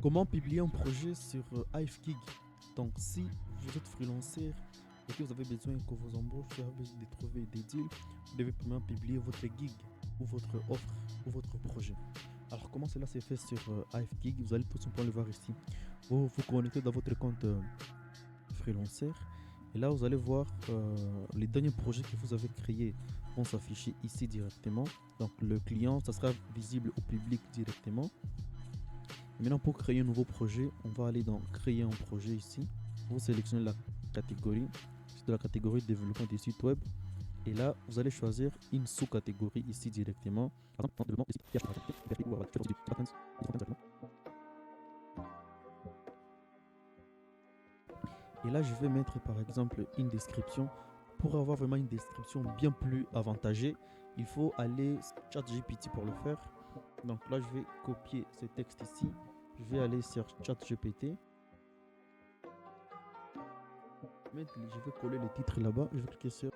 Comment publier un projet sur Hive-Gig? Donc, si vous êtes freelancer et que vous avez besoin que vos embauches avez besoin de trouver des deals, vous devez premièrement publier votre gig ou votre offre ou votre projet. Alors, comment cela s'est fait sur Hive-Gig? Vous allez tout simplement le voir ici. Vous vous connectez dans votre compte freelancer et là, vous allez voir les derniers projets que vous avez créés vont s'afficher ici directement. Donc, le client, ça sera visible au public directement. Maintenant, pour créer un nouveau projet, on va aller dans créer un projet ici. Vous sélectionnez la catégorie, c'est de la catégorie développement des sites web. Et là, vous allez choisir une sous-catégorie ici directement. Par exemple, développement des sites et là, je vais mettre par exemple une description. Pour avoir vraiment une description bien plus avantagée, il faut aller sur ChatGPT pour le faire. Donc là, je vais copier ce texte ici. Je vais aller sur ChatGPT. Je vais coller le titre là-bas. Je vais cliquer sur.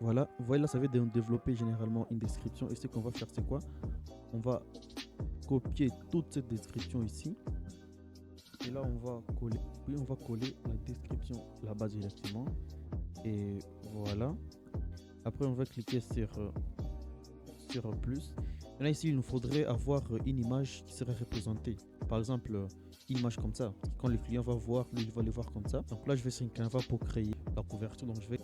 Voilà. Vous voyez là, ça va développer généralement une description. Et ce qu'on va faire, c'est quoi? On va copier toute cette description ici. Et là, on va coller. Puis on va coller la description là-bas directement. Et voilà. Après, on va cliquer sur plus. Là, ici, il nous faudrait avoir une image qui serait représentée. Par exemple, une image comme ça. Quand le client va voir, lui, il va les voir comme ça. Donc là, je vais sur Canva pour créer la couverture. Donc je vais.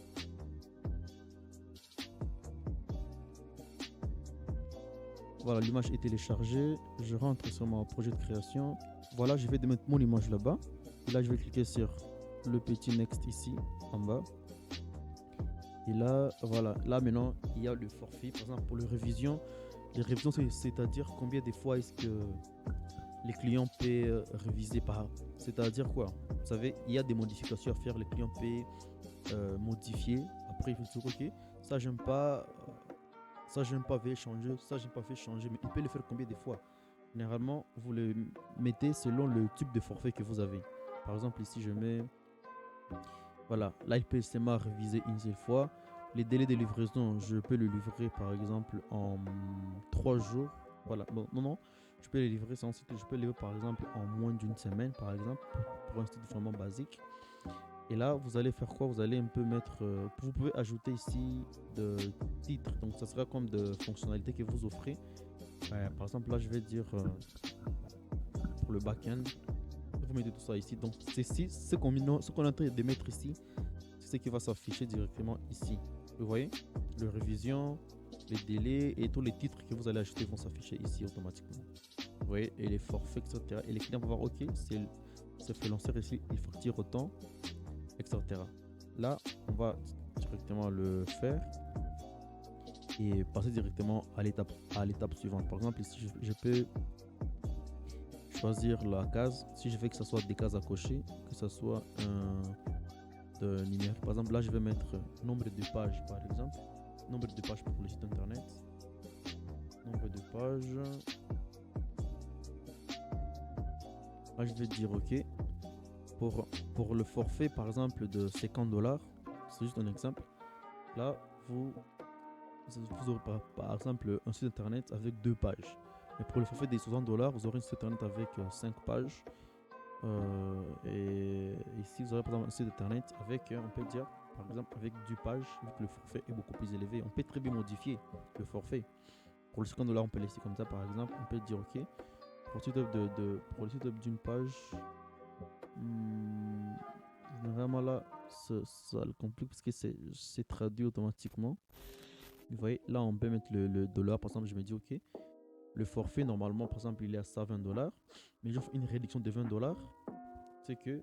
Voilà, l'image est téléchargée. Je rentre sur mon projet de création. Voilà, je vais mettre mon image là-bas. Et là, je vais cliquer sur le petit next ici, en bas. Et là, voilà. Là, maintenant, il y a le forfait. Par exemple, pour les révisions, c'est-à-dire combien de fois est-ce que les clients peuvent réviser par. C'est-à-dire quoi? Vous savez, il y a des modifications à faire. Les clients peuvent modifier. Après, il faut dire, ok, ça, j'aime pas. Ça, j'aime pas, vais changer. Ça, j'aime pas, fait changer. Mais il peut le faire combien de fois? Généralement, vous le mettez selon le type de forfait que vous avez. Par exemple, ici, je mets. Voilà, là, il peut seulement réviser une seule fois. Les délais de livraison, je peux le livrer par exemple en 3 jours. Voilà, bon, non, je peux le livrer sans site. Je peux le livrer par exemple en moins d'une semaine, par exemple, pour un site vraiment basique. Et là, vous allez faire quoi? Vous allez un peu mettre. Vous pouvez ajouter ici de titres. Donc, ça sera comme de fonctionnalités que vous offrez. Par exemple, là, je vais dire pour le back-end. Vous mettez tout ça ici. Donc, ce qu'on est en train de mettre ici, c'est ce qui va s'afficher directement ici. Vous voyez? Le révision, les délais et tous les titres que vous allez ajouter vont s'afficher ici automatiquement. Vous voyez? Et les forfaits, etc. Et les clients vont voir, ok, c'est freelancer ici, il facture autant, etc. Là, on va directement le faire et passer directement à l'étape suivante. Par exemple, ici, je peux choisir la case. Si je veux que ce soit des cases à cocher, que ce soit de numérique. Par exemple, là, je vais mettre nombre de pages, par exemple. Nombre de pages pour le site internet. Nombre de pages. Là, je vais dire OK. Pour le forfait, par exemple, de 50$, c'est juste un exemple. Là, vous aurez par exemple un site internet avec 2 pages. Mais pour le forfait des 60$, vous aurez un site internet avec 5 pages. Et ici, vous aurez par exemple un site internet avec, on peut dire, par exemple, avec 10 pages, vu que le forfait est beaucoup plus élevé. On peut très bien modifier le forfait. Pour le 50$, on peut laisser comme ça, par exemple. On peut dire, OK, pour le site web, pour le site web d'une page, vraiment là, ça le complique parce que c'est traduit automatiquement. Vous voyez, là, on peut mettre le dollar. Par exemple, je me dis, OK, le forfait, normalement, par exemple, il est à 120$. Mais j'offre une réduction de 20$. C'est que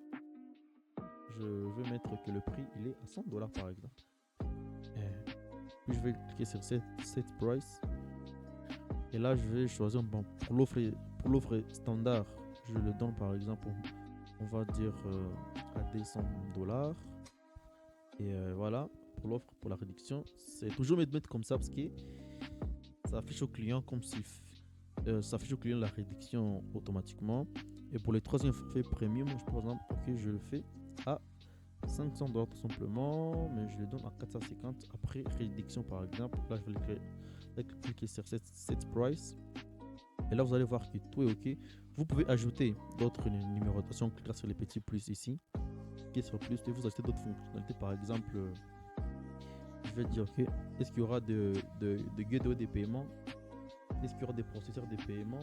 je veux mettre que le prix il est à 100$ par exemple. Puis je vais cliquer sur set price. Et là, je vais choisir bon, pour l'offre standard, je le donne par exemple, on va dire à 200$. Et voilà, pour l'offre, pour la réduction, c'est toujours mettre comme ça parce que ça affiche au client comme si ça affiche au client la réduction automatiquement. Et pour les troisième forfait premium, je par exemple, ok, je le fais à 500$ tout simplement, mais je le donne à 450 après réduction par exemple. Là, je vais cliquer sur cette price. Et là, vous allez voir que tout est OK. Vous pouvez ajouter d'autres numérotations en cliquant sur les petits plus ici. Cliquez sur plus et vous ajoutez d'autres fonctionnalités. Par exemple, je vais dire OK. Est-ce qu'il y aura de gateway des paiements? Est-ce qu'il y aura des processeurs de paiement?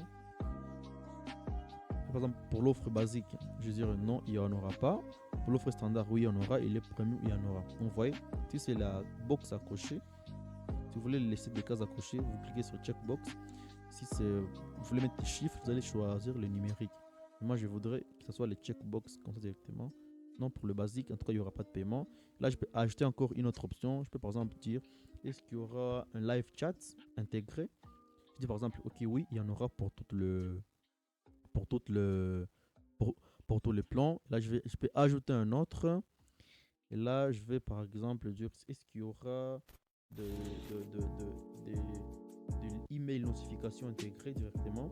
Par exemple, pour l'offre basique, je vais dire non, il n'y en aura pas. Pour l'offre standard, oui, il y en aura. Et les premium, il y en aura. Donc, vous voyez, si c'est la box à cocher, si vous voulez laisser des cases à cocher, vous cliquez sur checkbox. Si vous voulez mettre des chiffres, vous allez choisir le numérique. Moi, je voudrais que ce soit les checkbox comme ça directement. Non, pour le basique, en tout cas, il n'y aura pas de paiement. Là, je peux ajouter encore une autre option. Je peux par exemple dire, est-ce qu'il y aura un live chat intégré? Je dis par exemple, ok, oui, il y en aura pour tout le, pour tout le, pour tous les plans. Là, je peux ajouter un autre. Et là, je vais par exemple dire, est-ce qu'il y aura de email notification intégrée directement?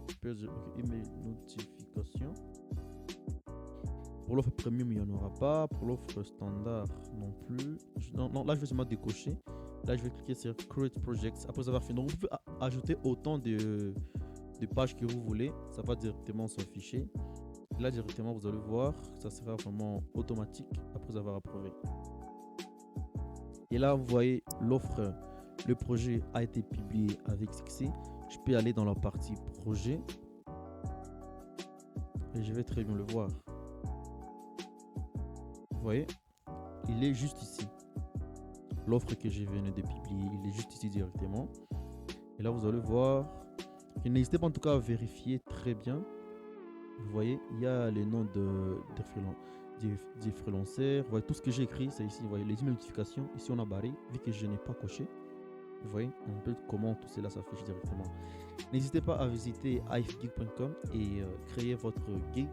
Je peux dire, ok, email notification. Pour l'offre premium, il n'y en aura pas. Pour l'offre standard, non plus. Non, là, je vais seulement décocher. Là, je vais cliquer sur Create Projects après avoir fini. Donc, vous pouvez ajouter autant de pages que vous voulez. Ça va directement s'afficher. Là, directement, vous allez voir, ça sera vraiment automatique après avoir approuvé. Et là, vous voyez l'offre, le projet a été publié avec succès. Je peux aller dans la partie projet et je vais très bien le voir. Vous voyez, il est juste ici. L'offre que je viens de publier, il est juste ici directement. Et là, vous allez voir. N'hésitez pas en tout cas à vérifier très bien. Vous voyez, il y a les noms des freelancers. Vous voyez, tout ce que j'ai écrit, c'est ici. Vous voyez, les notifications. Ici, on a barré, vu que je n'ai pas coché. Vous voyez un peu comment tout cela s'affiche directement. N'hésitez pas à visiter ifgig.com et créer votre gig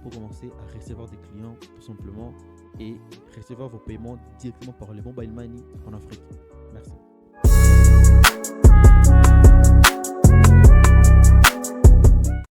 pour commencer à recevoir des clients tout simplement et recevoir vos paiements directement par le mobile money en Afrique. Merci.